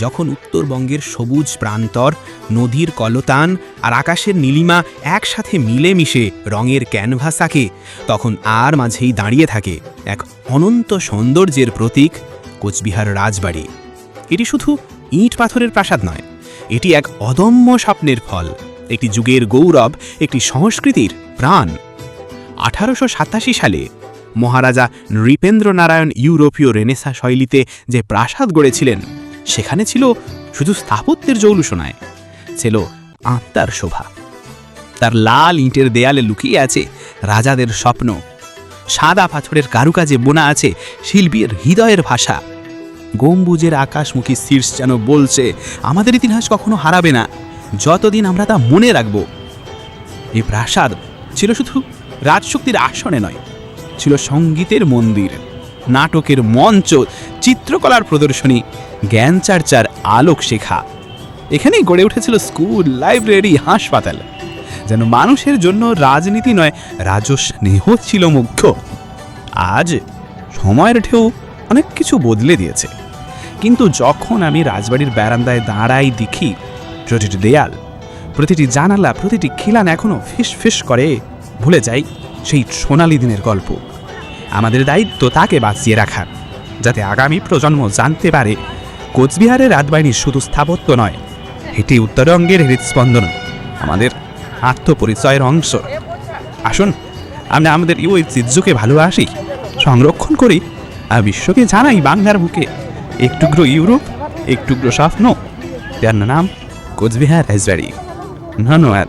যখন উত্তরবঙ্গের সবুজ প্রান্তর, নদীর কলতান আর আকাশের নীলিমা একসাথে মিলেমিশে রঙের ক্যানভাস আঁকে, তখন আর মাঝেই দাঁড়িয়ে থাকে এক অনন্ত সৌন্দর্যের প্রতীক কোচবিহার রাজবাড়ি। এটি শুধু ইট পাথরের প্রাসাদ নয়, এটি এক অদম্য স্বপ্নের ফল, একটি যুগের গৌরব, একটি সংস্কৃতির প্রাণ। 1887 সালে মহারাজা নৃপেন্দ্রনারায়ণ ইউরোপীয় রেনেসাঁ শৈলীতে যে প্রাসাদ গড়েছিলেন, সেখানে ছিল শুধু স্থাপত্যের জৌলুস নয়, ছিল আত্মার শোভা। তার লাল ইটের দেয়ালে লুকিয়ে আছে রাজাদের স্বপ্ন, সাদা পাথরের কারুকাজে বোনা আছে শিল্পীর হৃদয়ের ভাষা। গম্বুজের আকাশমুখী শীর্ষ যেন বলছে, আমাদের ইতিহাস কখনো হারাবে না, যতদিন আমরা তা মনে রাখব। এই প্রাসাদ ছিল শুধু রাজশক্তির আসনে নয়, ছিল সঙ্গীতের মন্দির, নাটকের মঞ্চ, চিত্রকলার প্রদর্শনী, জ্ঞান চর্চার আলোক শেখা। এখানেই গড়ে উঠেছিল স্কুল, লাইব্রেরি, হাসপাতাল। যেন মানুষের জন্য রাজনীতি নয়, রাজস্নেহ ছিল মুখ্য। আজ সময়ের ঢেউ অনেক কিছু বদলে দিয়েছে, কিন্তু যখন আমি রাজবাড়ির বারান্দায় দাঁড়াই, দেখি প্রতিটি দেয়াল, প্রতিটি জানালা, প্রতিটি খিলান এখনো ফিস ফিস করে, ভুলে যাই সেই সোনালি দিনের গল্প। আমাদের দায়িত্ব তাকে বাঁচিয়ে রাখার, যাতে আগামী প্রজন্ম জানতে পারে কোচবিহারের রাজবাড়ি শুধু স্থাপত্য নয়, এটি উত্তরবঙ্গের হৃদস্পন্দন, আমাদের আত্মপরিচয়ের অংশ। আসুন আমরা আমাদের এই ঐতিহ্যকে ভালোবাসি, সংরক্ষণ করি, আর বিশ্বকে জানাই বাংলার বুকে এক টুকরো ইউরোপ, এক টুকরো স্বপ্ন, যার নাম কোচবিহার রাজবাড়ি। ধন্যবাদ।